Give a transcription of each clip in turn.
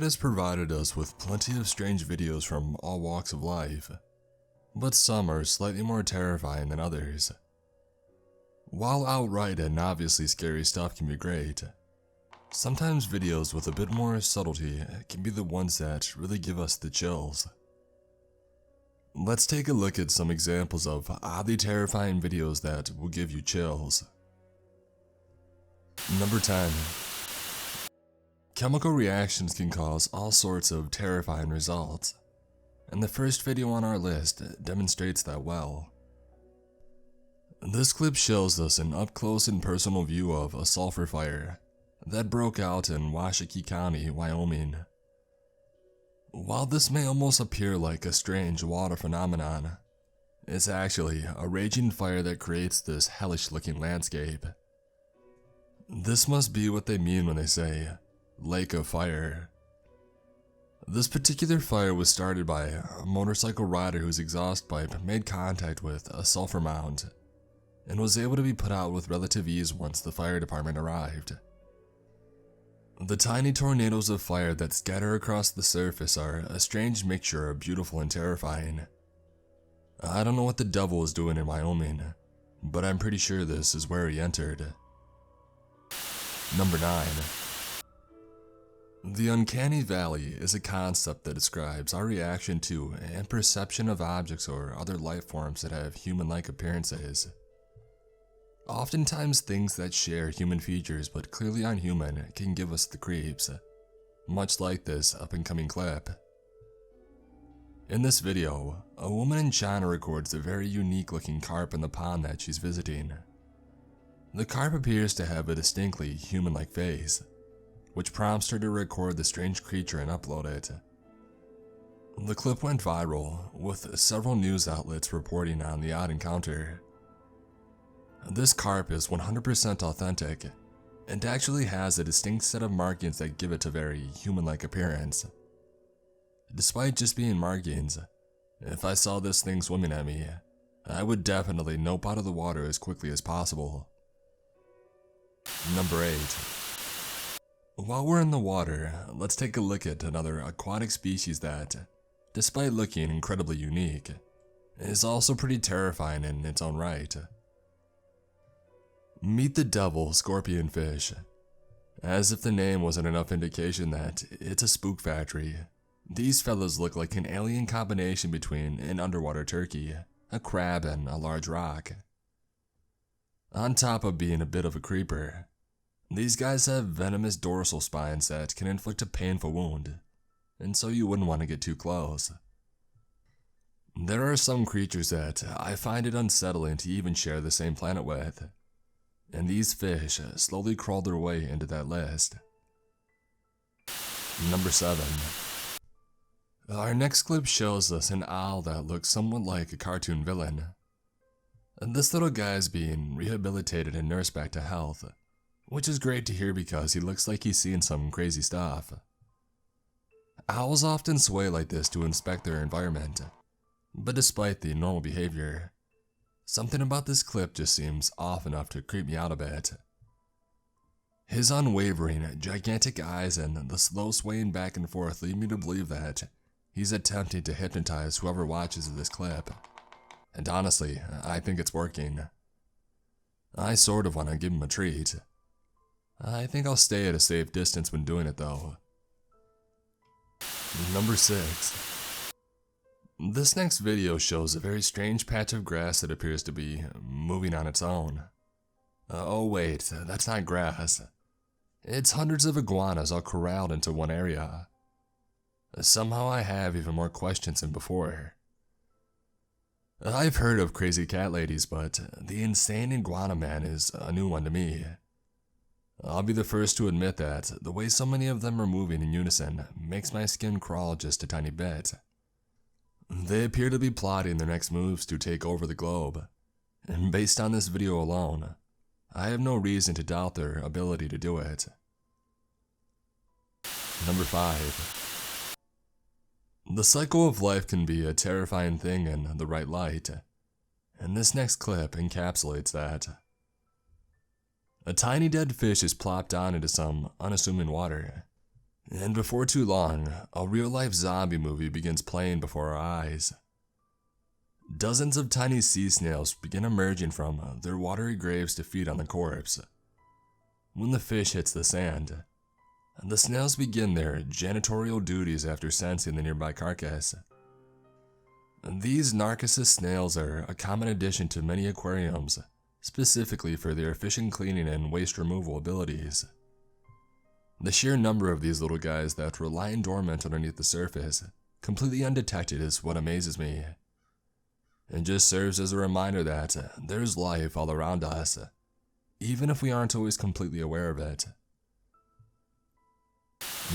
internet has provided us with plenty of strange videos from all walks of life, but some are slightly more terrifying than others. While outright and obviously scary stuff can be great, sometimes videos with a bit more subtlety can be the ones that really give us the chills. Let's take a look at some examples of oddly terrifying videos that will give you chills. Number 10. Chemical reactions can cause all sorts of terrifying results, and the first video on our list demonstrates that well. This clip shows us an up-close and personal view of a sulphur fire that broke out in Washakie County, Wyoming. While this may almost appear like a strange water phenomenon, it's actually a raging fire that creates this hellish-looking landscape. This must be what they mean when they say, lake of fire. This particular fire was started by a motorcycle rider whose exhaust pipe made contact with a sulfur mound, and was able to be put out with relative ease once the fire department arrived. The tiny tornadoes of fire that scatter across the surface are a strange mixture of beautiful and terrifying. I don't know what the devil was doing in Wyoming, but I'm pretty sure this is where he entered. Number 9. The uncanny valley is a concept that describes our reaction to and perception of objects or other life forms that have human-like appearances. Oftentimes things that share human features but clearly aren't human can give us the creeps, much like this up-and-coming clip. In this video, a woman in China records a very unique-looking carp in the pond that she's visiting. The carp appears to have a distinctly human-like face, which prompts her to record the strange creature and upload it. The clip went viral, with several news outlets reporting on the odd encounter. This carp is 100% authentic, and actually has a distinct set of markings that give it a very human-like appearance. Despite just being markings, if I saw this thing swimming at me, I would definitely nope out of the water as quickly as possible. Number 8. While we're in the water, let's take a look at another aquatic species that, despite looking incredibly unique, is also pretty terrifying in its own right. Meet the devil scorpionfish. As if the name wasn't enough indication that it's a spook factory, these fellows look like an alien combination between an underwater turkey, a crab, and a large rock. On top of being a bit of a creeper, these guys have venomous dorsal spines that can inflict a painful wound, and so you wouldn't want to get too close. There are some creatures that I find it unsettling to even share the same planet with, and these fish slowly crawl their way into that list. Number 7. Our next clip shows us an owl that looks somewhat like a cartoon villain. This little guy is being rehabilitated and nursed back to health, which is great to hear because he looks like he's seen some crazy stuff. Owls often sway like this to inspect their environment, but despite the normal behavior, something about this clip just seems off enough to creep me out a bit. His unwavering, gigantic eyes and the slow swaying back and forth lead me to believe that he's attempting to hypnotize whoever watches this clip. And honestly, I think it's working. I sort of want to give him a treat. I think I'll stay at a safe distance when doing it though. Number 6. This next video shows a very strange patch of grass that appears to be moving on its own. Oh wait, that's not grass. It's hundreds of iguanas all corralled into one area. Somehow I have even more questions than before. I've heard of crazy cat ladies, but the insane iguana man is a new one to me. I'll be the first to admit that the way so many of them are moving in unison makes my skin crawl just a tiny bit. They appear to be plotting their next moves to take over the globe, and based on this video alone, I have no reason to doubt their ability to do it. Number 5. The cycle of life can be a terrifying thing in the right light, and this next clip encapsulates that. A tiny dead fish is plopped down into some unassuming water, And before too long, a real-life zombie movie begins playing before our eyes. Dozens of tiny sea snails begin emerging from their watery graves to feed on the corpse. When the fish hits the sand, the snails begin their janitorial duties after sensing the nearby carcass. These Narcissus snails are a common addition to many aquariums, specifically for their efficient cleaning and waste removal abilities. The sheer number of these little guys that were lying dormant underneath the surface, completely undetected, is what amazes me. It just serves as a reminder that there's life all around us, even if we aren't always completely aware of it.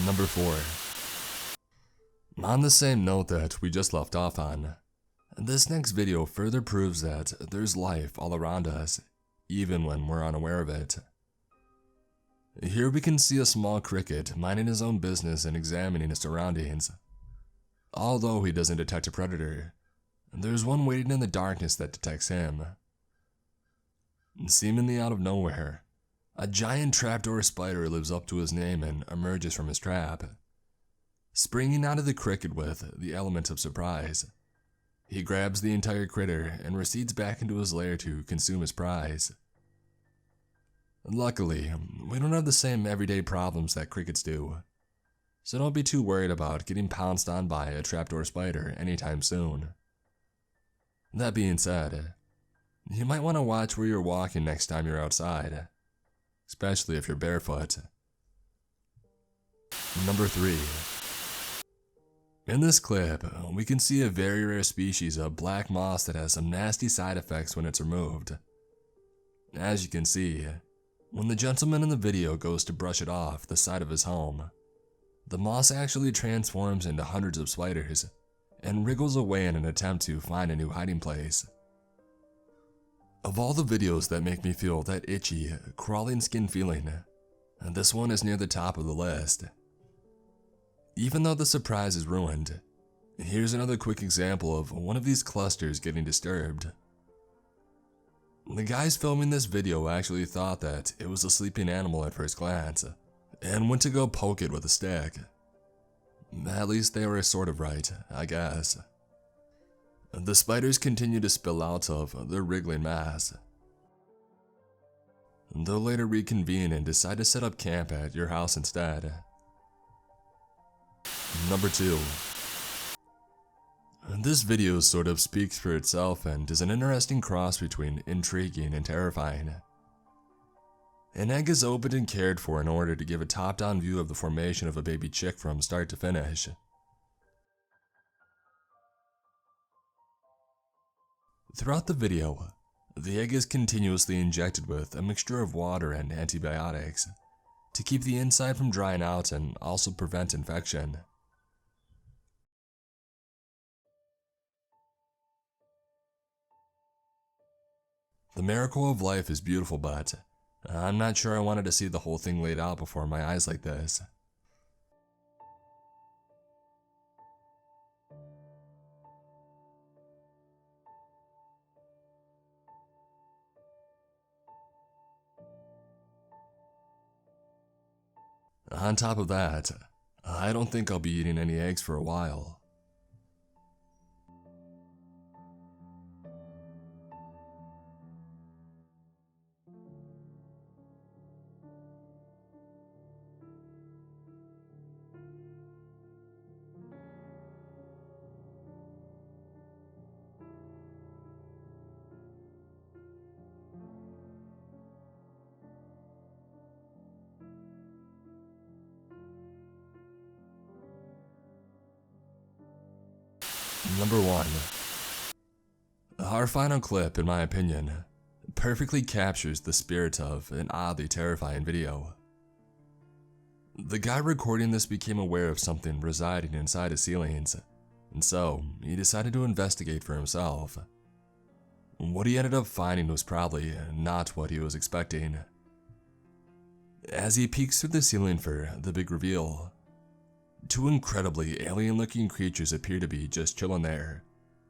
Number 4. On the same note that we just left off on, this next video further proves that there's life all around us, even when we're unaware of it. Here we can see a small cricket minding his own business and examining his surroundings. Although he doesn't detect a predator, there's one waiting in the darkness that detects him. Seemingly out of nowhere, a giant trapdoor spider lives up to his name and emerges from his trap. Springing out of the cricket with the element of surprise, he grabs the entire critter and recedes back into his lair to consume his prize. Luckily, we don't have the same everyday problems that crickets do, so don't be too worried about getting pounced on by a trapdoor spider anytime soon. That being said, you might want to watch where you're walking next time you're outside, especially if you're barefoot. Number 3. In this clip, we can see a very rare species of black moss that has some nasty side effects when it's removed. As you can see, when the gentleman in the video goes to brush it off the side of his home, the moss actually transforms into hundreds of spiders and wriggles away in an attempt to find a new hiding place. Of all the videos that make me feel that itchy, crawling skin feeling, this one is near the top of the list. Even though the surprise is ruined, here's another quick example of one of these clusters getting disturbed. The guys filming this video actually thought that it was a sleeping animal at first glance, and went to go poke it with a stick. At least they were sort of right, I guess. The spiders continue to spill out of their wriggling mass. They'll later reconvene and decide to set up camp at your house instead. Number 2. This video sort of speaks for itself and is an interesting cross between intriguing and terrifying. An egg is opened and cared for in order to give a top-down view of the formation of a baby chick from start to finish. Throughout the video, the egg is continuously injected with a mixture of water and antibiotics to keep the inside from drying out and also prevent infection. The miracle of life is beautiful, but I'm not sure I wanted to see the whole thing laid out before my eyes like this. On top of that, I don't think I'll be eating any eggs for a while. Number 1. Our final clip, in my opinion, perfectly captures the spirit of an oddly terrifying video. The guy recording this became aware of something residing inside his sealians, and so he decided to investigate for himself. What he ended up finding was probably not what he was expecting. As he peeks through the ceiling for the big reveal, 2 incredibly alien-looking creatures appear to be just chilling there,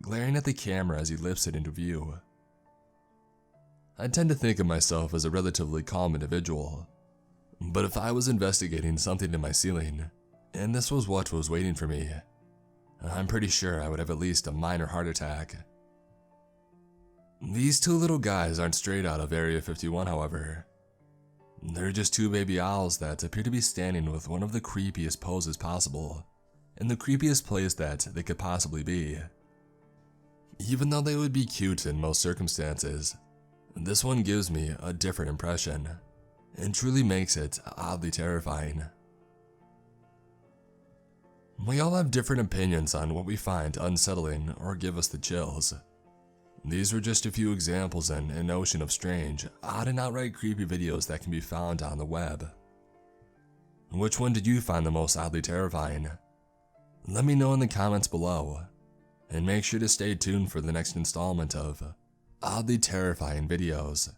glaring at the camera as he lifts it into view. I tend to think of myself as a relatively calm individual, but if I was investigating something in my ceiling, and this was what was waiting for me. I'm pretty sure I would have at least a minor heart attack. These two little guys aren't straight out of Area 51, however. They're just two baby owls that appear to be standing with one of the creepiest poses possible, in the creepiest place that they could possibly be. Even though they would be cute in most circumstances, this one gives me a different impression, and truly makes it oddly terrifying. We all have different opinions on what we find unsettling or give us the chills. These were just a few examples in an ocean of strange, odd and outright creepy videos that can be found on the web. Which one did you find the most oddly terrifying? Let me know in the comments below, and make sure to stay tuned for the next installment of oddly terrifying videos.